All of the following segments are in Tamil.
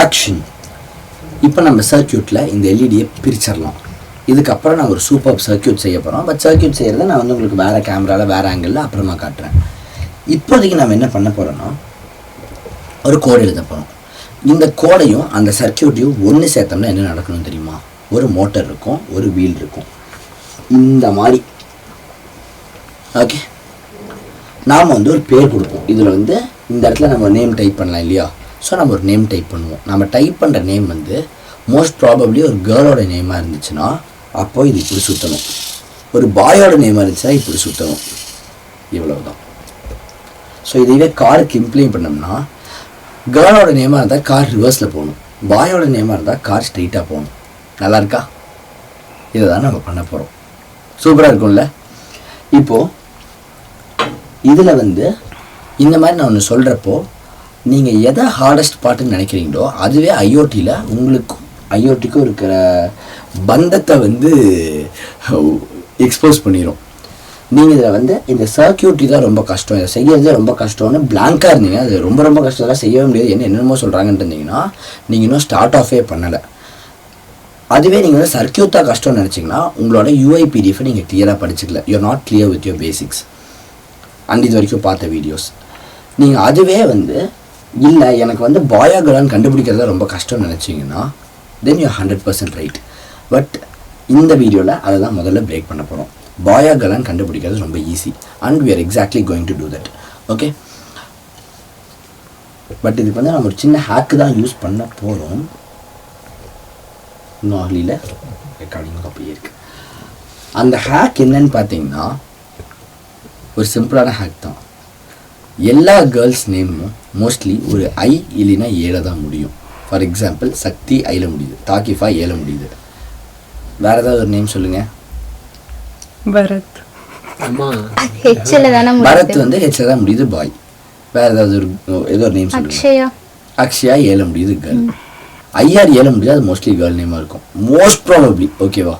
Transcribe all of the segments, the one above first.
ஆக்ஷன். இப்போ நம்ம சர்க்கியூட்டில் இந்த எல்இடியை பிரிச்சிடலாம். இதுக்கப்புறம் நான் ஒரு சூப்பர் சர்க்கியூட் செய்ய போகிறோம். பட் சர்க்கியூட் செய்கிறத நான் வந்து உங்களுக்கு வேறு கேமராவில் வேறு ஆங்கிளில் அப்புறமா காட்டுறேன். இப்போதைக்கு நம்ம என்ன பண்ண போகிறோன்னா ஒரு கோடு எழுத போகிறோம். இந்த கோடையும் அந்த சர்க்கியூட்டையும் ஒன்று சேர்த்தோம்னா என்ன நடக்கணும் தெரியுமா? ஒரு மோட்டர் இருக்கும், ஒரு வீல் இருக்கும், இந்த மாதிரி. ஓகே, நாம் வந்து ஒரு பேர் கொடுப்போம். இதில் வந்து இந்த இடத்துல நம்ம நேம் டைப் பண்ணலாம் இல்லையா? ஸோ நம்ம ஒரு நேம் டைப் பண்ணுவோம். நம்ம டைப் பண்ணுற நேம் வந்து மோஸ்ட் ப்ராபப்ளி ஒரு கேர்ளோட நேமாக இருந்துச்சுன்னா அப்போது இது இப்படி சுற்றணும். ஒரு பாயோட நேமாக இருந்துச்சுன்னா இப்படி சுற்றணும். இவ்வளவுதான். ஸோ இதுவே காருக்கு இம்ப்ளிமெண்ட் பண்ணோம்னா கேர்ளோட நேமாக இருந்தால் கார் ரிவர்ஸில் போகணும், பாயோட நேமாக இருந்தால் கார் ஸ்ட்ரெயிட்டாக போகணும். நல்லா இருக்கா? இதை தான் நம்ம பண்ண போகிறோம். சூப்பராக இருக்கும்ல? இப்போது இதில் வந்து இந்த மாதிரி நான் ஒன்று சொல்கிறப்போ நீங்கள் எதை ஹார்டஸ்ட் பார்ட்டுன்னு நினைக்கிறீங்களோ அதுவே ஐஓடியில் உங்களுக்கும் ஐஓடிக்கும் இருக்கிற பந்தத்தை வந்து எக்ஸ்போஸ் பண்ணிடும். நீங்கள் இதில் வந்து இந்த சர்க்கியூட்ரி தான் ரொம்ப கஷ்டம், இதை செய்யறதே ரொம்ப கஷ்டம்னு பிளாங்காக இருந்தீங்க, அது ரொம்ப ரொம்ப கஷ்டம் செய்யவே முடியாது, என்னென்னமோ சொல்கிறாங்கன்னு இருந்தீங்கன்னா நீங்கள் இன்னும் ஸ்டார்ட் ஆஃபே பண்ணலை. அதுவே நீங்கள் வந்து சர்க்கியூட் தான் கஷ்டம்னு நினச்சிங்கன்னா உங்களோட யூஐபிடிஎஃபை நீங்கள் கிளியராக படிச்சுக்கல. You're not clear with your basics and இது வரைக்கும் பார்த்த வீடியோஸ். நீங்கள் அதுவே வந்து இல்லை எனக்கு வந்து பாயா கேர்ளான்னு கண்டுபிடிக்கிறத ரொம்ப கஷ்டம்னு நினச்சிங்கன்னா தென் யூ 100% ரைட். பட் இந்த வீடியோவில் அதை தான் முதல்ல பிரேக் பண்ண போகிறோம். பாயா கேர்ளான்னு கண்டுபிடிக்கிறது ரொம்ப easy and we are exactly going to do that. Okay, but இதுக்கு வந்து நம்ம ஒரு சின்ன ஹேக்கு தான் யூஸ் பண்ண போகிறோம். இன்னும் ஆகலியில் ரெக்கார்டிங் அப்படியே இருக்குது. அந்த ஹேக் என்னன்னு பார்த்தீங்கன்னா ஒரு சிம்பிளான ஹேக் தான். எல்லா கேர்ள்ஸ் நேமும் மோஸ்ட்லி ஒரு ஐ இல்லைன்னா ஏழை தான் முடியும். ஃபார் எக்ஸாம்பிள் சக்தி ஐல முடியுது, தாக்கிஃபா ஏழ முடியுது. வேறு ஏதாவது ஒரு நேம் சொல்லுங்கள். பரத். பரத் வந்து ஹெச்ல தான் முடியுது பாய். வேறு ஏதாவது ஒரு ஏதோ ஒரு நேம் சொல்லுங்கள். அக்ஷயா ஏழ முடியுது கேர்ள். ஐஆர் ஏழ முடியாது, அது மோஸ்ட்லி கேர்ள் நேமாக இருக்கும் மோஸ்ட் ப்ராபப்ளி. ஓகேவா?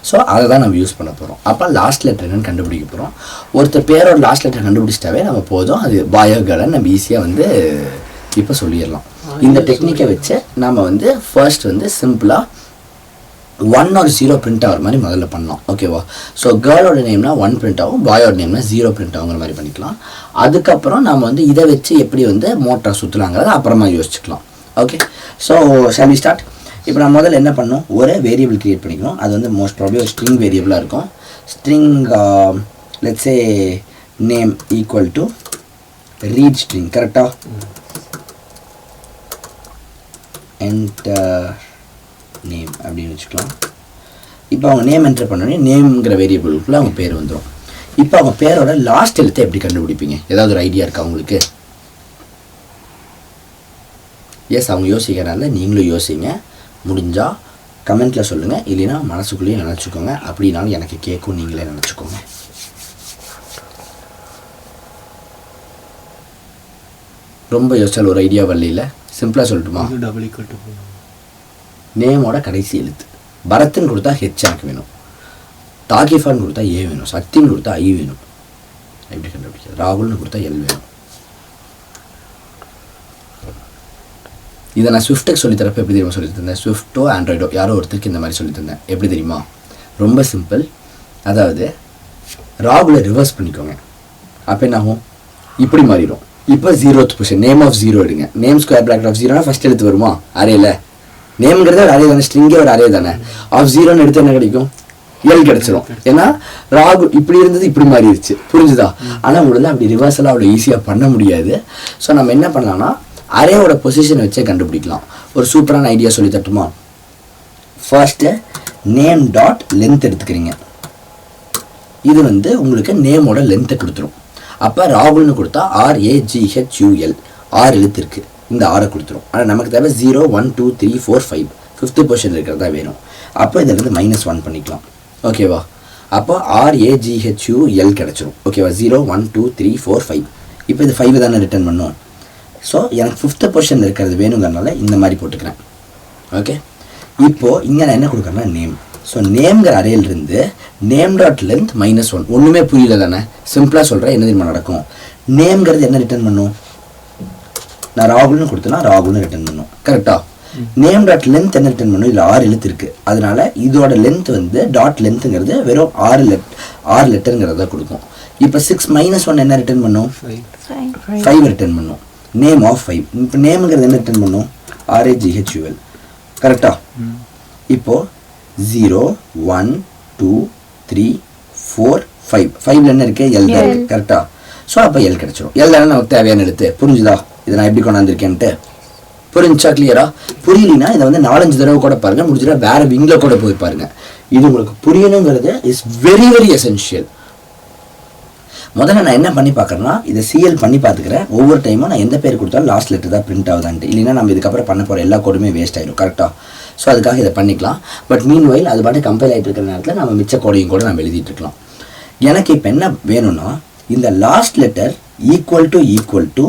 ஸோ அதை தான் நம்ம யூஸ் பண்ண போகிறோம். அப்போ லாஸ்ட் லெட்டர் என்னன்னு கண்டுபிடிக்க போகிறோம். ஒருத்தர் பேரோட லாஸ்ட் லெட்டர் கண்டுபிடிச்சிட்டாவே நம்ம போதும், அது பாயோ கேர்ள்னு நம்ம ஈஸியாக வந்து இப்போ சொல்லிடலாம். இந்த டெக்னிக்கை வச்சு நம்ம வந்து ஃபர்ஸ்ட் வந்து சிம்பிளாக 1 or 0 பிரிண்ட் ஆகிற மாதிரி முதல்ல பண்ணலாம். ஓகேவா? ஸோ கேர்ளோட நேம்னா 1 பிரிண்ட் ஆகும், பாயோட நேம்னா 0 பிரிண்ட் ஆகுங்கிற மாதிரி பண்ணிக்கலாம். அதுக்கப்புறம் நம்ம வந்து இதை வச்சு எப்படி வந்து மோட்டார் சுற்றலாங்கிறத அப்புறமா யோசிச்சுக்கலாம். Okay, so shall we start? இப்போ நான் முதல்ல என்ன பண்ணோம், ஒரு வேரியபிள் க்ரியேட் பண்ணிக்கணும். அது வந்து மோஸ்ட் ப்ராபப்ளி ஒரு ஸ்ட்ரிங் வேரியபிளாக இருக்கும். String let's say name equal to read string. கரெக்டாக? என்டர் நேம் அப்படின்னு வச்சுக்கலாம். இப்போ அவங்க நேம் என்டர் பண்ணோடனே நேம்ங்கிற வேரியபிளுக்குள்ளே அவங்க பேர் வந்துடும். இப்போ அவங்க பேரோட லாஸ்ட் எழுத்தை எப்படி கண்டுபிடிப்பீங்க? ஏதாவது ஒரு ஐடியா இருக்கா உங்களுக்கு? எஸ், அவங்க யோசிக்கிறனால நீங்களும் யோசிங்க. முடிஞ்சால் கமெண்ட்டில் சொல்லுங்கள், இல்லைன்னா மனசுக்குள்ளேயே நினச்சிக்கோங்க. அப்படின்னாலும் எனக்கு கேட்கும், நீங்களே நினச்சிக்கோங்க. ரொம்ப யோசிச்சால் ஒரு ஐடியா வரல. சிம்பிளாக சொல்லட்டுமா? நேமோட கடைசி எழுத்து. பரத்துன்னு கொடுத்தா ஹெச் எனக்கு வேணும், தாகிஃபான்னு கொடுத்தா ஏ வேணும், சக்தின்னு கொடுத்தா ஐ வேணும். எப்படி கண்டுபிடிக்கிறது? ராகுல்னு கொடுத்தா எல் வேணும். இதை நான் ஸ்விஃப்ட்டுக்கு சொல்லித்தரப்போ எப்படி தெரியுமா சொல்லி தந்தேன்? ஸ்விஃப்ட்டோ ஆண்ட்ராய்டோ யாரோ ஒருத்தருக்கு இந்த மாதிரி சொல்லி தந்தேன். எப்படி தெரியுமா? ரொம்ப சிம்பிள். அதாவது ராகுலை ரிவர்ஸ் பண்ணிக்கோங்க. அப்போ என்ன ஆகும்? இப்படி மாறிடும். இப்போ 0th பொசிஷன் நேம் ஆஃப் 0 எடுங்க. நேம் ஸ்கொயர் பிராக்கெட் ஆஃப் 0னா ஃபஸ்ட் எடுத்து வருமா? அரேல நேம்ங்கிறது ஒரு அரே தானே, ஸ்ட்ரிங்கே ஒரு அரே தானே. ஆஃப் 0ன்னு எடுத்து என்ன கிடைக்கும்? எல் கிடச்சிரும். ஏன்னா ராகு இப்படி இருந்தது இப்படி மாறிடுச்சு. புரிஞ்சுதா? ஆனால் உங்களுக்கு அப்படி ரிவர்ஸெல்லாம் அவ்வளோ ஈஸியாக பண்ண முடியாது. ஸோ நம்ம என்ன பண்ணலாம்னா அரேவோட பொசிஷனை வச்சே கண்டுபிடிக்கலாம். ஒரு சூப்பரான ஐடியா சொல்லி தட்டுமா? ஃபர்ஸ்ட்டு நேம் டாட் லென்த் எடுத்துக்கிறீங்க. இது வந்து உங்களுக்கு நேமோட லென்த்தை கொடுத்துரும். அப்போ ராகுல்னு கொடுத்தா RAGHUL 6 எழுத்து இருக்குது, இந்த 6 கொடுத்துரும். ஆனால் நமக்கு தேவை 0 1 2 3 4 5 5th பொசிஷன் இருக்கிறதா வேணும். அப்போ இதில் -1 பண்ணிக்கலாம். ஓகேவா? அப்போ RAGHUL கிடச்சிரும். ஓகேவா? 0 1 2 3 4 5. இப்போ இது 5 தானே ரிட்டர்ன் பண்ணும். ஸோ எனக்கு 5th பொசிஷனில் இருக்கிறது வேணுங்கிறனால இந்த மாதிரி போட்டுக்கிறேன். ஓகே, இப்போது இங்கே நான் என்ன கொடுக்குறேன்னா நேம். ஸோ நேம்ங்கிற அறையிலிருந்து நேம் டாட் லென்த் -1. ஒன்றுமே புரியல தானே? சிம்பிளாக சொல்கிறேன். என்ன தெரியுமா நடக்கும்? நேம்ங்கிறது என்ன ரிட்டர்ன் பண்ணும்? நான் ராகுல்னு கொடுத்தேன்னா ராகுல்னு ரிட்டர்ன் பண்ணும். கரெக்டாக? நேம் டாட் லென்த் என்ன ரிட்டர்ன் பண்ணும், இதில் 6 எழுத்து இருக்குது. அதனால இதோட லென்த் வந்து டாட் லென்த்துங்கிறது வெறும் 6 லெட்டருங்கிறத கொடுக்கும். இப்போ 6 - 1 என்ன ரிட்டர்ன் பண்ணும், 5 ரிட்டர்ன் பண்ணும். Name of 5. இப்போ நேமுங்கிறது என்ன ரிட்டர்ன் பண்ணும், RAGHUL. கரெக்டா? இப்போ 0 1 2 3 4 5 5ல என்ன இருக்கு, எல் தான் இருக்கு. கரெக்டா? ஸோ அப்போ எல் கிடைச்சிடும். எல் தானே நமக்கு தேவையான எழுத்து. புரிஞ்சுதா இதை நான் எப்படி கொண்டாந்துருக்கேன்ட்டு? புரிஞ்சா கிளியரா? புரியலனா இதை வந்து 4-5 தடவை கூட பாருங்க, முடிஞ்சிட வேற விங்கில் கூட போய் பாருங்க. இது உங்களுக்கு புரியணுங்கிறது இஸ் வெரி வெரி எசென்ஷியல். முதல்ல நான் என்ன பண்ணி பார்க்குறேன்னா இதை சிஎல் பண்ணி பார்த்துக்கிறேன். ஒவ்வொரு டைமும் நான் எந்த பேர் கொடுத்தாலும் லாஸ்ட் லெட்டர் தான் பிரிண்ட் ஆகுதான்ட்டு. இல்லைன்னா நம்ம இதுக்கப்புறம் பண்ண போகிற எல்லா கோடுமே வேஸ்ட் ஆகிடும். கரெக்டாக? ஸோ அதுக்காக இதை பண்ணிக்கலாம். பட் மீன் வைல் அது பாட்டு கம்பைல் ஆகிட்டு இருக்கிற நேரத்தில் நம்ம மிச்ச கோடையும் கூட நம்ம எழுதிட்டு இருக்கலாம். எனக்கு இப்போ என்ன வேணும்னா இந்த லாஸ்ட் லெட்டர் ஈக்குவல் டு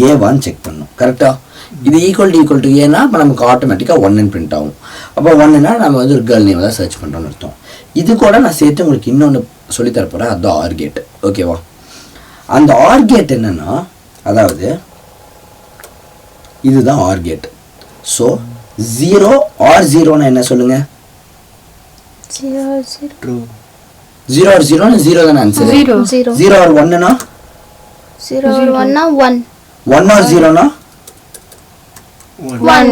ஏவான்னு செக் பண்ணணும். கரெக்டாக? இது ஈக்குவல் டு ஏன்னா இப்போ நமக்கு ஆட்டோமேட்டிக்காக 1 பிரிண்ட் ஆகும். அப்போ 1னா நம்ம வந்து ஒரு கேர்ள் நேம் தான் சர்ச் பண்ணுறோன்னு அர்த்தம். இது கூட நான் சேர்த்து உங்களுக்கு இன்னொன்று சொல்லித்தரப்போகிறேன். அதுதான் ஆர்கேட். ஓகேவா? அந்த ஆர்கேட் என்னன்னா, அதாவது இதுதான் ஆர்கேட். ஸோ 0 or 0னா என்ன சொல்லுங்க, 0 or 0னா 0 தானே answer. 0 or 1னா 0 or 1 1 1 or 0னா 1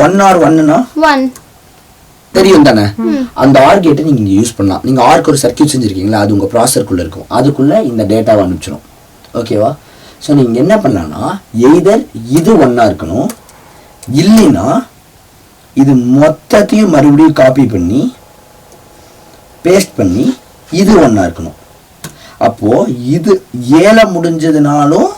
1 or 1னா 1 தெரியும் தானே. அந்த ஆர்கேட்டை நீங்க இங்க யூஸ் பண்ணலாம். நீங்க ஆர்க்கு ஒரு சர்க்யூட் செஞ்சிருக்கீங்களா, அது உங்க ப்ராசஸருக்குள்ள இருக்கும். அதுக்குள்ள இந்த டேட்டாவை அனுப்பிச்சிடும். ஓகேவா? ஸோ நீங்க என்ன பண்ணலாம்னா எய்தர் இது 1ஆ இருக்கணும், இல்லைன்னா இது மொத்தத்தையும் மறுபடியும் காப்பி பண்ணி பேஸ்ட் பண்ணி இது 1ஆ இருக்கணும். அப்போ இது 7 முடிஞ்சதுனாலும்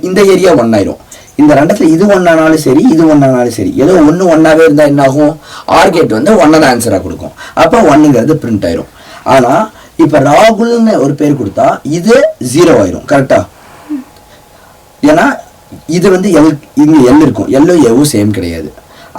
இந்த ஏரியா 1 ஆயிரும். இந்த ரெண்டத்துல இது 1 ஆனாலும் சரி, இது 1 ஆனாலும் சரி, ஏதோ 1 1ஆவே இருந்தா என்ன ஆகும், ஆர்கேட் வந்து 1 தான் ஆன்சரா கொடுக்கும். அப்போ 1ங்கிறது பிரிண்ட் ஆயிரும். ஆனா இப்ப ராகுல்னு ஒரு பேர் கொடுத்தா இது 0 ஆயிரும். கரெக்டா? ஏன்னா இது வந்து இங்க எல் இருக்கும், எல்லும் ஏவும் சேம் கிடையாது.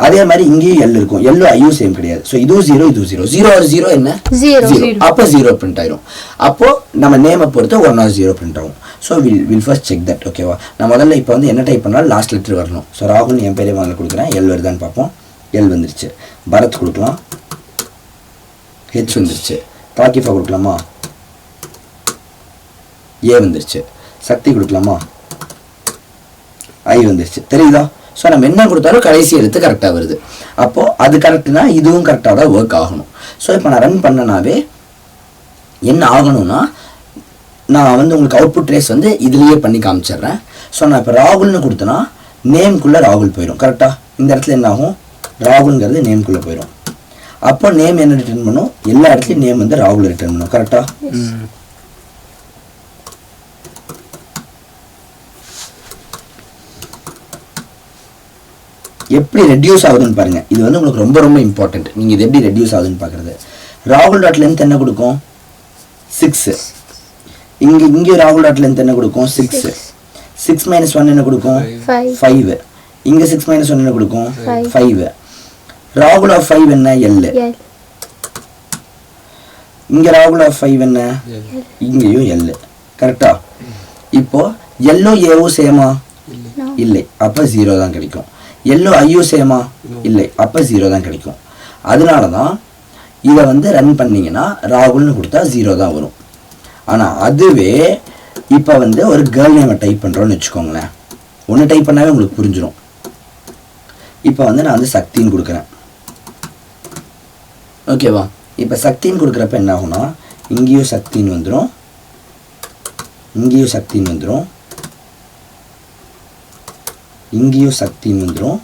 அதே மாதிரி இங்கேயும் எல் இருக்கும், எல்லும் ஐயும் சேம் கிடையாது. ஸோ இதுவும் 0 இதுவும் 0 0 or 0 என்ன 0. அப்போ 0 பிரிண்ட் ஆயிரும். அப்போ நம்ம நேமை பொறுத்து 1 or 0 பிரிண்ட் ஆகும். So will first check that. ஓகேவா? நான் முதல்ல இப்போ வந்து என்ன டைப் பண்ணாலும் லாஸ்ட் லெட்டர் வரணும். ஸோ ராகுல் என் பேரே முதல்ல கொடுக்குறேன். எல் வருதான்னு பார்ப்போம். எல் வந்துருச்சு. பரத் கொடுக்கலாம், ஹெச் வந்துருச்சு. தாக்கிஃபா கொடுக்கலாமா, ஏ வந்துருச்சு. சக்தி கொடுக்கலாமா, ஐ வந்துருச்சு. தெரியுதா? ஸோ நம்ம என்ன கொடுத்தாலும் கடைசி எழுத்து கரெக்டாக வருது. அப்போது அது கரெக்டுனா இதுவும் கரெக்டாக தான் ஒர்க் ஆகணும். ஸோ இப்போ நான் ரன் பண்ணனாவே என்ன ஆகணும்னா நான் வந்து உங்களுக்கு அவுட்புட் ரேஸ் வந்து இதுலேயே பண்ணி காமிச்சிடுறேன். ஸோ நான் இப்போ ராகுல்னு கொடுத்தேன்னா நேம்குள்ளே ராகுல் போயிடும். கரெக்டாக? இந்த இடத்துல என்ன ஆகும், ராகுல்ங்கிறது நேம்குள்ளே போயிடும். அப்போ நேம் என்ன ரிட்டர்ன் பண்ணும், எல்லா இடத்துலையும் நேம் வந்து ராகுல் ரிட்டர்ன் பண்ணும். கரெக்டாக? எப்படி ரெடியூஸ் ஆகுதுன்னு பாருங்க. இது வந்து உங்களுக்கு ரொம்ப ரொம்ப இம்பார்ட்டன்ட். நீங்க இது எப்படி ரெடியூஸ் ஆகுதுன்னு பாக்குறது. ராகுல் டாட் லென்த் என்ன கொடுக்கும், 6. இங்க ராகுல் டாட் லென்த் என்ன கொடுக்கும், 6. 6 - 1 என்ன கொடுக்கும், 5. இங்க 6 - 1 என்ன கொடுக்கும், 5. ராகுல் ஆஃப் 5 என்ன, எல். இங்க ராகுல் ஆஃப் 5 என்ன, இங்கேயும் எல். கரெக்டா? இப்போ எல்லோ ஏவும் சேமா இல்லை, அப்ப 0 தான் கிடைக்கும். எல்லோ ஐயோ சேமா இல்லை, அப்போ 0 தான் கிடைக்கும். அதனால தான் இதை வந்து ரன் பண்ணிங்கன்னா ராகுல்னு கொடுத்தா 0 தான் வரும். ஆனால் அதுவே இப்போ வந்து ஒரு கேர்ள் நேமை டைப் பண்ணுறோன்னு வச்சுக்கோங்களேன். ஒன்று டைப் பண்ணாவே உங்களுக்கு புரிஞ்சிடும். இப்போ வந்து நான் வந்து சக்தின்னு கொடுக்குறேன். ஓகேவா? இப்போ சக்தின்னு கொடுக்குறப்ப என்ன ஆகும்னா இங்கேயும் சக்தின்னு வந்துடும், இங்கேயும் சக்தின்னு வந்துடும், இங்கேயும் சக்தின்னு வந்துடும்,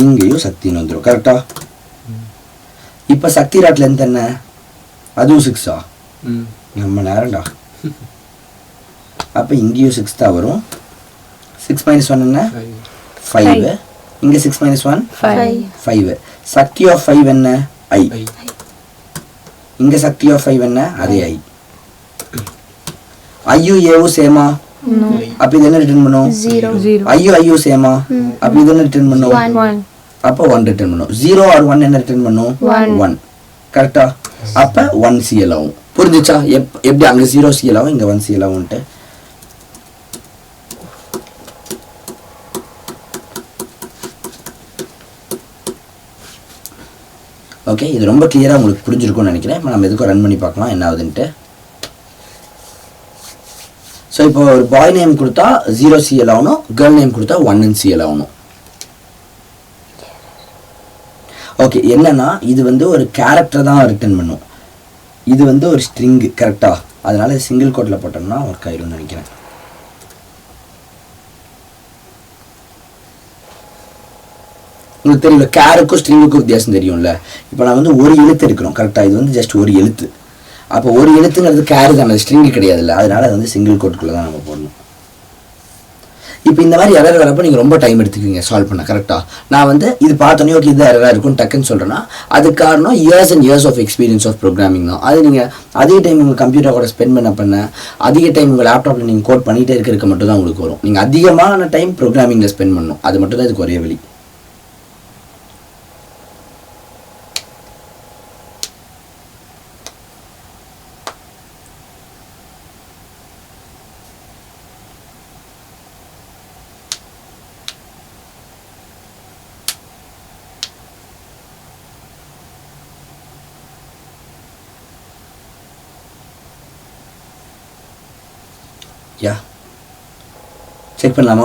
இங்கேயும் சக்தின்னு வந்துடும். கரெக்டா? இப்போ சக்தி டாட் லென்த் என்ன, அதுவும் 6ஆ, நம்ம நேரம்டா. அப்போ இங்கேயும் 6 தான் வரும். 6 - 1 என்ன, 5. இங்கே 6 - 1 5. சக்தி ஆஃப் 5 என்ன, ஐ. இங்கே சக்தி ஆஃப் 5 என்ன, அதே ஐ. ஐயோ ஏவும் சேமா, அப்போ இது என்ன ரிட்டர்ன் பண்ணும், 0. ஐயோ சேமா, அப்போ இது என்ன ரிட்டர்ன் பண்ணும், 1. அப்போ 1 ரிட்டர்ன் பண்ணும். 0 or 1 என்ன ரிட்டர்ன் பண்ணும், 1. கரெக்டா? அப்போ 1 CL ஆகும். புரிஞ்சிச்சா? எப்படி அங்கே 0 CL ஆகும், இங்கே 1 CL ஆகும்ட்டு. ஓகே, இது ரொம்ப கிளியராக உங்களுக்கு புரிஞ்சிருக்கும்னு நினைக்கிறேன். இப்போ நம்ம எதுக்கும் ரன் பண்ணி பார்க்கலாம் என்ன ஆகுதுன்ட்டு. ஸோ இப்போ ஒரு பாய் நேம் கொடுத்தா 0 CL ஆகணும், கேர்ள் நேம் கொடுத்தா 1 CL ஆகணும். ஓகே, என்னன்னா இது வந்து ஒரு கேரக்டர் தான் ரிட்டர்ன் பண்ணும், இது வந்து ஒரு ஸ்ட்ரிங்கு கரெக்டாக, அதனால சிங்கிள் கோட்டில் போட்டோம்னா ஒர்க் ஆயிடும்னு நினைக்கிறேன். உங்களுக்கு தெரியல, கேருக்கும் ஸ்ட்ரிங்குக்கும் வித்தியாசம் தெரியும்ல. இப்போ நான் வந்து ஒரு எழுத்து எடுக்கிறோம் கரெக்டாக, இது வந்து ஜஸ்ட் ஒரு எழுத்து. அப்போ ஒரு எழுத்துங்கிறது கேரு தானே, ஸ்ட்ரிங்கு கிடையாதுல்ல, அதனால அது வந்து சிங்கிள் கோட்டுக்குள்ளே தான் நம்ம போடணும். இப்போ இந்த மாதிரி எரர் வரப்போ நீங்கள் ரொம்ப டைம் எடுத்துக்குவீங்க சால்வ் பண்ண கரெக்டாக. நான் வந்து இது பார்த்தோன்னே ஓகே இது எரராக இருக்கும்னு டக்குன்னு சொல்கிறேன்னா அது காரணம் years and years of experience of programming தான். அது நீங்கள் அதிக டைம் உங்கள் கம்ப்யூட்டர் கூட ஸ்பெண்ட் பண்ண அதிக டைம் உங்கள் லேப்டாப்பில் நீங்கள் கோட் பண்ணிகிட்டே இருக்க மட்டும் தான் உங்களுக்கு வரும். நீங்கள் அதிகமான டைம் ப்ரோக்ராமிங்கில் ஸ்பெண்ட் பண்ணணும், அது மட்டும் தான் இதுக்கு ஒரே வழி. யா செக் பண்ணலாமா?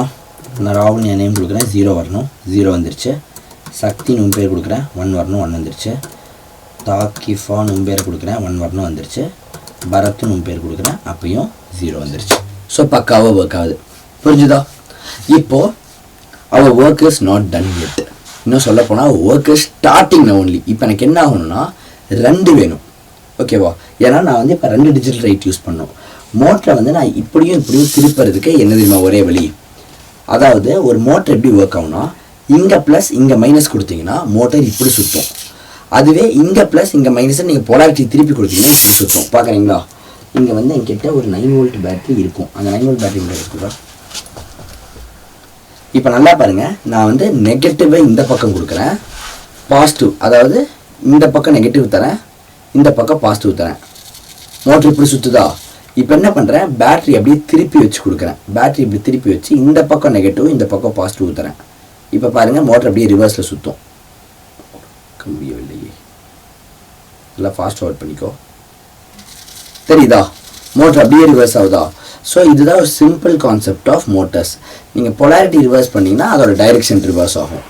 நான் ராகுல் என் நேம் கொடுக்குறேன், 0 வரணும், 0 வந்துருச்சு. சக்தின்னு உன் பேர் கொடுக்குறேன், 1 வரணும், 1 வந்துருச்சு. தாக்கிஃபான் உன் பேர் கொடுக்குறேன், 1 வரணும், வந்துருச்சு. பரத்னு உன் பேர் கொடுக்குறேன், அப்பயும் 0 வந்துருச்சு. ஸோ பக்காவாக ஒர்க் ஆகுது, புரிஞ்சுதா? இப்போது அவர் work is not done yet. இன்னும் சொல்ல போனால் ஒர்க் இஸ் ஸ்டார்டிங் ஒன்லி. இப்போ எனக்கு என்ன ஆகணும்னா 2 வேணும், ஓகேவா? ஏன்னா நான் வந்து இப்போ 2 டிஜிட்டல் ரைட் யூஸ் பண்ணோம். மோட்டரை வந்து நான் இப்படியும் திருப்புறதுக்கு என்ன தெரியுமா ஒரே வழி? அதாவது ஒரு மோட்டர் எப்படி ஒர்க் ஆகும்னா, இங்கே ப்ளஸ் இங்கே மைனஸ் கொடுத்தீங்கன்னா மோட்டர் இப்படி சுற்றும். அதுவே இங்கே ப்ளஸ் இங்கே மைனஸை நீங்கள் போலாரிட்டி திருப்பி கொடுத்தீங்கன்னா இப்படி சுற்றும். பார்க்குறீங்களா? இங்கே வந்து என்கிட்ட ஒரு 9 வோல்ட் பேட்டரி இருக்கும், அந்த 9 வோல்ட் பேட்டரி இங்கே இருக்குதா? இப்போ நல்லா பாருங்கள், நான் வந்து நெகட்டிவை இந்த பக்கம் கொடுக்குறேன், பாசிட்டிவ் அதாவது இந்த பக்கம் நெகட்டிவ் தரேன், இந்த பக்கம் பாசிட்டிவ் தரேன். மோட்டர் இப்படி சுற்றுதா? இப்போ என்ன பண்ணுறேன், பேட்ரி அப்படியே திருப்பி வச்சு கொடுக்குறேன். பேட்ரி இப்படி திருப்பி வச்சு இந்த பக்கம் நெகட்டிவ் இந்த பக்கம் பாசிட்டிவ் தரேன். இப்போ பாருங்கள் மோட்டர் அப்படியே ரிவர்ஸில் சுற்றும். முடியவில்லையே, நல்லா ஃபாஸ்ட் ஃபார்வர்ட் பண்ணிக்கோ. தெரியுதா? மோட்டர் அப்படியே ரிவர்ஸ் ஆகுதா? ஸோ இதுதான் ஒரு சிம்பிள் கான்செப்ட் ஆஃப் மோட்டர்ஸ். நீங்கள் பொலாரிட்டி ரிவர்ஸ் பண்ணிங்கன்னா அதோட டைரெக்ஷன் ரிவர்ஸ் ஆகும்.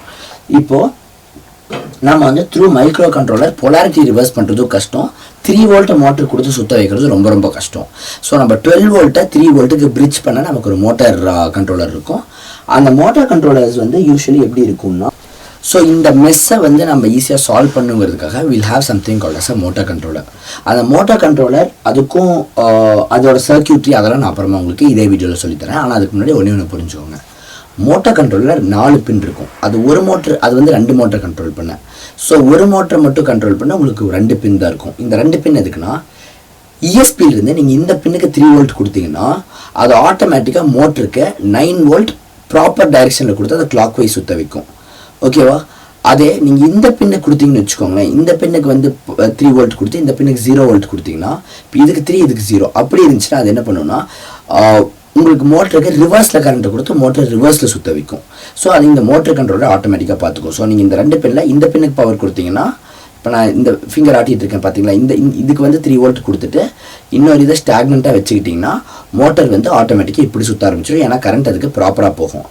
இப்போது நம்ம வந்து through micro controller polarity reverse பண்ணுறதும் கஷ்டம், 3 வோல்ட்டை மோட்டர் கொடுத்து சுற்ற வைக்கிறது ரொம்ப ரொம்ப கஷ்டம். ஸோ நம்ம 12 வோல்ட்டை 3 வோல்ட்டுக்கு பிரிட்ஜ் பண்ண நமக்கு ஒரு மோட்டார் கண்ட்ரோலர் இருக்கும். அந்த மோட்டார் கண்ட்ரோலர்ஸ் வந்து யூஸ்வலி எப்படி இருக்கும்னா, ஸோ இந்த மெஸ்ஸை வந்து நம்ம ஈஸியாக சால்வ் பண்ணுங்கிறதுக்காக will have something called as a motor controller. அந்த மோட்டார் கண்ட்ரோலர் அதுக்கும் அதோட சர்க்யூட்ரி அதெல்லாம் நான் அப்புறமா உங்களுக்கு இதே வீடியோவில் சொல்லித்தரேன். ஆனால் அதுக்கு முன்னாடி ஒன்று புரிஞ்சுக்கோங்க, மோட்டார் கண்ட்ரோலர் 4 பின் இருக்கும். அது ஒரு மோட்டர், அது வந்து 2 மோட்டர் கண்ட்ரோல் பண்ண. ஸோ ஒரு மோட்டரை மட்டும் கண்ட்ரோல் பண்ண உங்களுக்கு 2 பின் தான் இருக்கும். இந்த 2 பின் எதுக்குன்னா, இஎஸ்பியிலிருந்து நீங்கள் இந்த பின்னுக்கு 3 வோல்ட் கொடுத்தீங்கன்னா அது ஆட்டோமேட்டிக்காக மோட்டருக்கு 9 வோல்ட் ப்ராப்பர் டைரெக்ஷனில் கொடுத்து அதை கிளாக் வைஸ் சுற்ற வைக்கும், ஓகேவா? அதே நீங்கள் இந்த பின்னுக்கு கொடுத்தீங்கன்னு வச்சுக்கோங்களேன், இந்த பின்னுக்கு வந்து 3 வோல்ட் கொடுத்து இந்த பின்னுக்கு 0 வோல்ட் கொடுத்தீங்கன்னா, இப்போ இதுக்கு 3 இதுக்கு 0 அப்படி இருந்துச்சுன்னா அது என்ன பண்ணுன்னா உங்களுக்கு மோட்டருக்கு ரிவர்ஸில் கரண்ட்டை கொடுத்து மோட்டர் ரிவர்ஸில் சுற்ற வைக்கும். ஸோ அது இந்த மோட்டர் கண்ட்ரோலர் ஆட்டோமேட்டிக்காக பார்த்துக்கும். ஸோ நீங்கள் இந்த 2 பின்னில் இந்த பின்னுக்கு பவர் கொடுத்தீங்கன்னா, இப்போ நான் இந்த ஃபிங்கர் ஆட்டிகிட்டு இருக்கேன் பார்த்தீங்களா, இதுக்கு வந்து 3 வோல்ட் கொடுத்துட்டு இன்னொரு இதை ஸ்டாக்னண்ட்டாக வச்சுக்கிட்டிங்கன்னா மோட்டர் வந்து ஆட்டோமேட்டிக்காக இப்படி சுற்ற ஆரம்பிச்சிடும், ஏன்னா கரண்ட் அதுக்கு ப்ராப்பராக போகும்.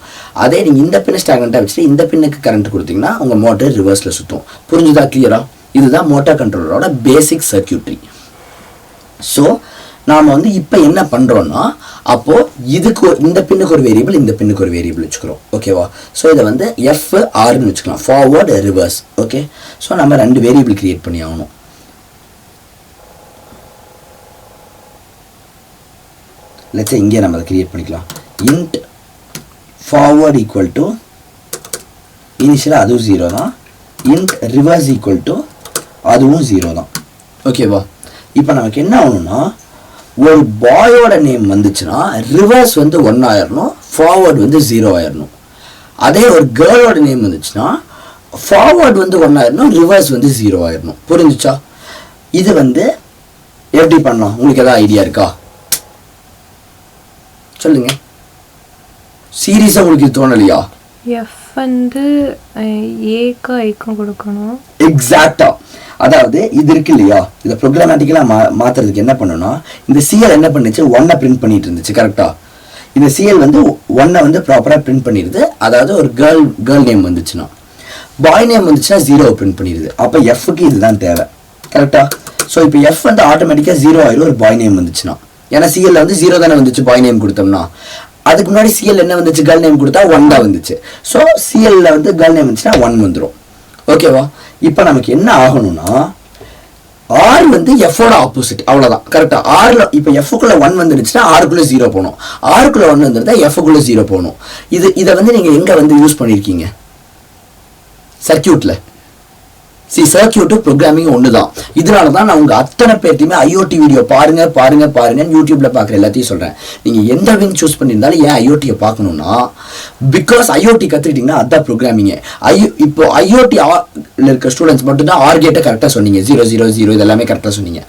அதே நீங்கள் இந்த பின்னை ஸ்டாக்னண்ட்டாக வச்சுட்டு இந்த பின்னுக்கு கரண்ட் கொடுத்தீங்கன்னா உங்கள் மோட்டர் ரிவர்ஸில் சுற்றும். புரிஞ்சுதா? கிளியரா? இதுதான் மோட்டார் கண்ட்ரோலரோட பேசிக் சர்க்யூட்ரி. ஸோ நாம் வந்து இப்போ என்ன பண்ணுறோன்னா, அப்போது இதுக்கு இந்த பின்னுக்கு ஒரு வேரியபிள், இந்த பின்னுக்கு ஒரு வேரியபிள் வச்சுக்கிறோம், ஓகேவா? ஸோ இதை வந்து FRன்னு வச்சுக்கலாம், ஃபார்வர்ட் ரிவர்ஸ். ஓகே, ஸோ நம்ம 2 வேரியபிள் கிரியேட் பண்ணி ஆகணும். லெட்ஸ் இங்கே நம்ம அதை கிரியேட் பண்ணிக்கலாம். இன்ட் ஃபார்வர்ட் ஈக்குவல் டு இனிஷியலாக அதுவும் 0 தான், இன்ட் ரிவர்ஸ் ஈக்குவல் டு அதுவும் 0 தான், ஓகேவா? இப்போ நமக்கு என்ன ஆகணும்னா, ஒரு பாயோட நேம் வந்துச்சுன்னா ரிவர்ஸ் வந்து 1 ஆயிரணும், ஃபார்வர்ட் வந்து 0 ஆயிரணும். அதே ஒரு கேர்ளோட நேம் வந்துச்சுன்னா ஃபார்வர்ட் வந்து 1 ஆயிரணும், ரிவர்ஸ் வந்து 0 ஆயிரணும். புரிஞ்சுச்சா? இது வந்து எப்படி பண்ணலாம், உங்களுக்கு ஏதாவது ஐடியா இருக்கா? சொல்லுங்க. சீரியஸாக உங்களுக்கு இது தோணலையா? எஃப் வந்து ஏக்கும் ஐக்கும் கொடுக்கணும். எக்ஸாக்டா. அதாவது இது இருக்கு இல்லையா, இதை ப்ரோக்ராமேட்டிக்கலாக மாற்றுறதுக்கு என்ன பண்ணணும்னா, இந்த சிஎல் என்ன பண்ணுச்சு, ஒன்னை பிரிண்ட் பண்ணிட்டு இருந்துச்சு கரெக்டாக. இந்த சிஎல் வந்து ஒன்னை வந்து ப்ராப்பராக பிரிண்ட் பண்ணிடுது. அதாவது ஒரு கேர்ள் நேம் வந்துச்சுன்னா, பாய் நேம் வந்துச்சுன்னா 0 பிரிண்ட் பண்ணிடுது. அப்போ எஃப்க்கு இதுதான் தேவை கரெக்டாக. ஸோ இப்போ எஃப் வந்து ஆட்டோமேட்டிக்காக 0 ஆயிடும் ஒரு பாய் நேம் வந்துச்சுன்னா. ஏன்னா சிஎல்ல வந்து 0 தானே வந்துச்சு பாய் நேம் கொடுத்தோம்னா. அதுக்கு முன்னாடி சிஎல் என்ன வந்துச்சு, கேர்ள் நேம் கொடுத்தா 1 தான் வந்துச்சு. ஸோ சிஎல்ல வந்து கேர்ள் நேம் வந்துச்சுன்னா 1 வந்துடும். ஓகேவா. இப்போ நமக்கு என்ன ஆகணும்னா, ஆர் வந்து எஃபோட ஆப்போசிட், அவ்வளோதான் கரெக்டாக. ஆரில் இப்போ எஃப்க்குள்ள 1 வந்துருச்சுன்னா ஆருக்குள்ளே 0 போகணும், ஆருக்குள்ளே 1 வந்துருந்தா எஃப்க்குள்ளே 0 போகணும். இதை வந்து நீங்கள் எங்கே வந்து யூஸ் பண்ணியிருக்கீங்க, சர்க்கியூட்டில். சர்க்கியூட்டு ப்ரோக்ராமிங் ஒன்று தான். இதனால தான் நான் உங்கள் அத்தனை பேர்த்தையுமே ஐஓடி வீடியோ பாருங்கன்னு யூடியூப்ல பார்க்குற எல்லாத்தையும் சொல்கிறேன். நீங்கள் எந்த விங் சூஸ் பண்ணியிருந்தாலும் ஏன் ஐஓடியை பார்க்கணும்னா, பிகாஸ் ஐஓடி கற்றுக்கிட்டிங்கன்னா அதுதான் ப்ரோக்ராமிங்கு. இப்போ ஐஓடி இருக்க ஸ்டூடெண்ட்ஸ் மட்டும்தான் ஆர்கேட்டை கரெக்டாக சொன்னீங்க, 000 இதெல்லாமே கரெக்டாக சொன்னீங்க.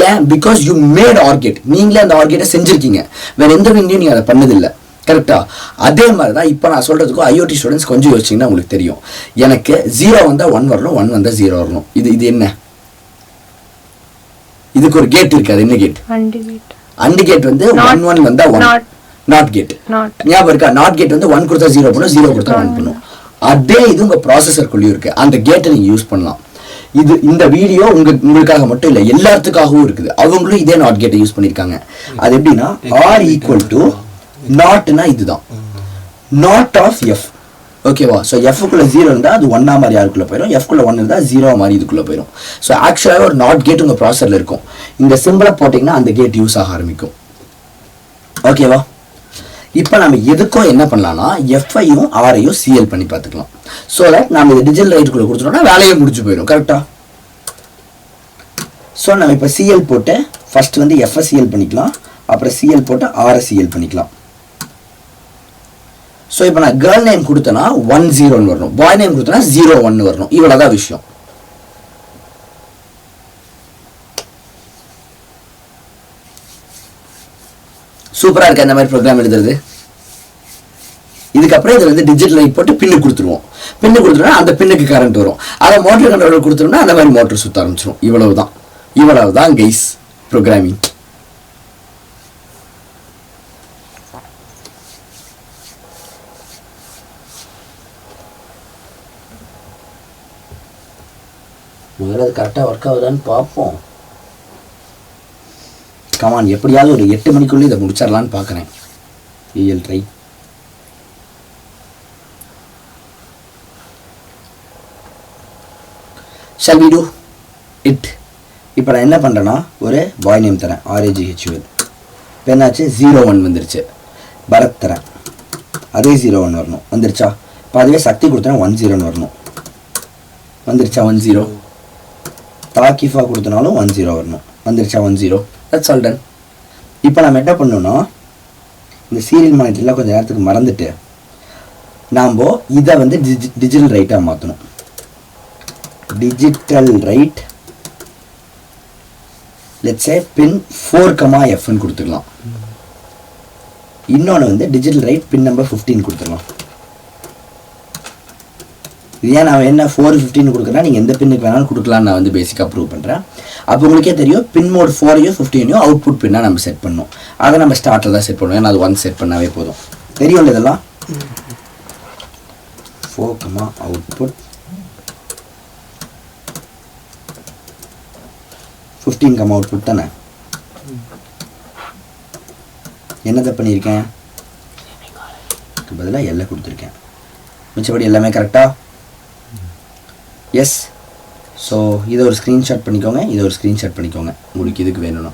ஏன், பிகாஸ் யூ மேட் ஆர்கேட், நீங்களே அந்த ஆர்கேட்டை செஞ்சுருக்கீங்க. வேறு எந்த விங்லையும் நீங்கள் அதை பண்ணதில்லை கரெக்டா. அதே மாதிரி தான் இப்போ நான் சொல்கிறதுக்கும் ஐஓடி ஸ்டூடெண்ட்ஸ் கொஞ்சம் யோசிச்சிங்கன்னா உங்களுக்கு தெரியும். எனக்கு 0 வந்தால் 1 வரணும், 1 வந்தால் 0 வரணும். இது என்ன, இதுக்கு ஒரு கேட் இருக்கு. அது என்ன கேட், அண்ட் கேட் வந்து 1 வந்தா 1, நாட் கேட். ஞாபகம் இருக்கா, நாட் கேட் வந்து 1 கொடுத்தா 0 பண்ணும், 0 கொடுத்தா 1 பண்ணும். அதே இது உங்க ப்ராசஸருக்குள்ளேயும் இருக்கு. அந்த கேட்டை நீங்க யூஸ் பண்ணலாம். இந்த வீடியோ உங்களுக்காக மட்டும் இல்லை, எல்லாத்துக்காகவும் இருக்குது. அவங்களும் இதே நாட் கேட்டை யூஸ் பண்ணியிருக்காங்க. அது எப்படின்னா, ஆர் ஈக்குவல் டு நாட்னா இதுதான், நாட் ஆஃப் எஃப். ஓகேவா. ஸோ எஃப்க்குள்ள 0 இருந்தால் அது 1 மாதிரி யாருக்குள்ளே போயிடும், எஃப்குள்ள 1 இருந்தால் 0 மாதிரி இதுக்குள்ளே போயிடும். ஸோ ஆக்சுவலாக ஒரு நாட் கேட் உங்கள் ப்ராசஸரில் இருக்கும். இந்த சிம்பிளை போட்டிங்கன்னா அந்த கேட் யூஸ் ஆக ஆரம்பிக்கும். ஓகேவா. இப்போ நம்ம எதுக்கும் என்ன பண்ணலாம்னா, எஃப்ஐயும் ஆரையும் சிஎல் பண்ணி பார்த்துக்கலாம். ஸோ தட் நம்ம இது டிஜிட்டல் ரைட்டுக்குள்ளே கொடுத்துட்டோம்னா வேலையை முடிச்சு போயிடும் கரெக்டாக. ஸோ நம்ம இப்போ சிஎல் போட்டு ஃபர்ஸ்ட் வந்து எஃப்ஐ சிஎல் பண்ணிக்கலாம், அப்புறம் சிஎல் போட்டு ஆரை சிஎல் பண்ணிக்கலாம். ஸோ இப்போ நான் கேர்ள் நேம் கொடுத்தேன்னா 10 வரணும், பாய் நேம் கொடுத்தேன்னா 01 வரணும். இவ்வளோதான் விஷயம். சூப்பராக இருக்கு அந்த மாதிரி ப்ரோக்ராம் எழுதுறது. இதுக்கப்புறம் இதில் வந்து டிஜிட்டல் லைட் போட்டு பின்னு கொடுத்துருவோம். பின்னு கொடுத்துருவோம்னா அந்த பின்னுக்கு கரண்ட் வரும். அதை மோட்டர் கண்ட்ரோலர் கொடுத்துருவோம்னா அந்த மாதிரி மோட்டர் சுற்ற ஆரம்பிச்சிடும். இவ்வளவுதான் கைஸ் ப்ரோக்ராமிங். முதல்ல அது கரெக்டாக ஒர்க் ஆகுதான்னு பார்ப்போம். கமான், எப்படியாவது ஒரு 8 மணிக்குள்ளே இதை முடிச்சிடலான்னு பார்க்குறேன். I'll try. Shall we do it. இப்போ நான் என்ன பண்ணுறேன்னா, ஒரு பாய் நேம் தரேன், RAGHUL. இப்போ என்னாச்சு, 01 வந்துருச்சு. பரத் தரேன், அதே 01 வரணும். வந்துருச்சா. இப்போ அதுவே சக்தி கொடுத்தேன்னா 10 வரணும். வந்துருச்சா 10. தாக்கிஃபா கொடுத்தனாலும் 10 வரணும். வந்துருச்சா 10. That's all done. இப்போ நம்ம என்ன பண்ணணும்னா, இந்த சீரியல் மானிட்டர்லாம் கொஞ்சம் நேரத்துக்கு மறந்துட்டு நாம் இதை வந்து டிஜிட்டல் ரைட்டாக மாற்றணும். டிஜிட்டல் ரைட் லெட்ஸ் சே பின் 4,Fன்னு கொடுத்துக்கலாம். இன்னொன்று வந்து டிஜிட்டல் ரைட் பின் நம்பர் 15 கொடுத்துடலாம். ஏன் நான் என்ன 415 கொடுக்குறேன்னா, நீங்கள் எந்த பின்னுக்கு வேணாலும் கொடுக்கலான்னு நான் வந்து பேசிக்காக ப்ரூவ் பண்ணுறேன். அப்போ உங்களுக்கே தெரியும், பின் மோட் 4ஐயும் 15ஐயும் அவுட்புட் பின்னாக நம்ம செட் பண்ணணும். அதை நம்ம ஸ்டார்ட்டில் தான் செட் பண்ணுவோம். ஏன்னா அது 1 செட் பண்ணாவே போதும். தெரியும்ல இதெல்லாம். 4, அவுட்புட் 15, அவுட்புட் தானே. என்னதை பண்ணியிருக்கேன், பதிலாக எல்லாம் கொடுத்துருக்கேன். மிச்சப்படி எல்லாமே கரெக்டாக. எஸ். ஸோ இதை ஒரு ஸ்க்ரீன்ஷாட் பண்ணிக்கோங்க, இதை ஒரு ஸ்க்ரீன்ஷாட் பண்ணிக்கோங்க உங்களுக்கு இதுக்கு வேணும்னா.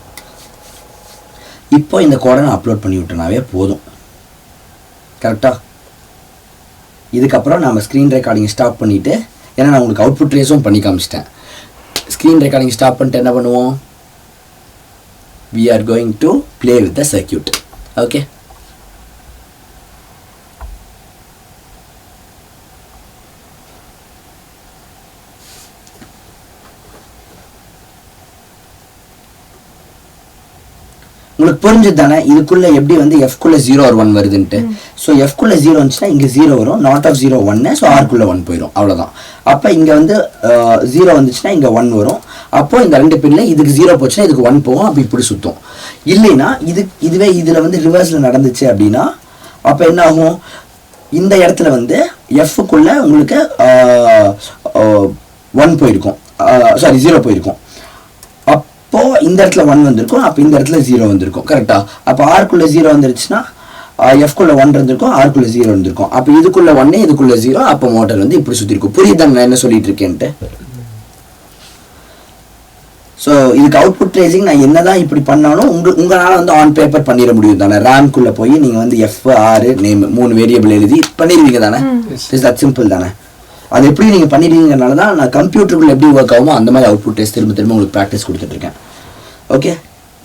இப்போ இந்த கோடை நான் அப்லோட் பண்ணி விட்டேனாவே போதும் கரெக்டாக. இதுக்கப்புறம் நம்ம ஸ்க்ரீன் ரெக்கார்டிங் ஸ்டாப் பண்ணிவிட்டு, ஏன்னா நான் உங்களுக்கு அவுட்புட் ட்ரேஸும் பண்ணி காமிச்சிட்டேன். ஸ்க்ரீன் ரெக்கார்டிங் ஸ்டாப் பண்ணிட்டு என்ன பண்ணுவோம், we are going to play with the circuit. Okay. உங்களுக்கு புரிஞ்சது தானே? இதுக்குள்ள எப்படி வந்து எஃப்குள்ள 0 or 1 வருதுன்ட்டு. ஸோ எஃப்குள்ள 0 வந்துச்சுன்னா இங்கே 0 வரும், நாட் ஆஃப் 0 1. ஸோ ஆர்க்குள்ள 1 போயிடும், அவ்வளோதான். அப்போ இங்கே வந்து 0 வந்துச்சுன்னா இங்கே 1 வரும். அப்போ இந்த 2 பின்ல இதுக்கு 0 போச்சுன்னா இதுக்கு 1 போகும். அப்போ இப்படி சுற்றும். இல்லைன்னா இதுவே இதில் வந்து ரிவர்ஸில் நடந்துச்சு அப்படின்னா அப்போ என்ன ஆகும்? இந்த இடத்துல வந்து எஃப்க்குள்ள உங்களுக்கு 1 போயிருக்கும், சாரி 0 போயிருக்கும். அப்போ இந்த இடத்துல 1 வந்திருக்கும், அப்போ இந்த இடத்துல 0 வந்திருக்கும். கரெக்டா? அப்போ ஆர்க்குள்ள 0 வந்துருச்சுன்னா எஃப்குள்ள 1 இருந்திருக்கும், ஆர்க்குள்ள 0 இருந்திருக்கும். அப்போ இதுக்குள்ள 1 இதுக்குள்ள 0. அப்போ மோட்டர் வந்து இப்படி சுற்றி இருக்கும். புரியுதாங்க நான் என்ன சொல்லிட்டு இருக்கேன்ட்டு? ஸோ இதுக்கு அவுட்புட் ட்ரேசிங் நான் என்னதான் இப்படி பண்ணாலும் உங்களால் வந்து ஆன் பேப்பர் பண்ணிட முடியும் தானே? ரேம்குள்ளே போய் நீங்கள் வந்து F, R, நேம் 3 வேரியபிள் எழுதி பண்ணிடுவீங்க தானே? இட்ஸ் தட் சிம்பிள் தானே? அது எப்படி நீங்கள் பண்ணிடுவீங்கனால தான் நான் கம்ப்யூட்டருக்குள்ள எப்படி ஒர்க் ஆகுமோ அந்த மாதிரி அவுட்புட் டெஸ்ட் திரும்ப உங்களுக்கு ப்ராக்டிஸ் கொடுத்துட்ருக்கேன். ஓகே,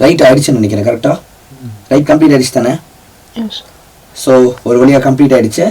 ரைட் ஆகிடுச்சுன்னு நினைக்கிறேன். கரெக்டாக ரைட் கம்ப்ளீட் ஆகிடுச்சு தானே? ஸோ ஒரு வழியாக கம்ப்ளீட் ஆகிடுச்சு.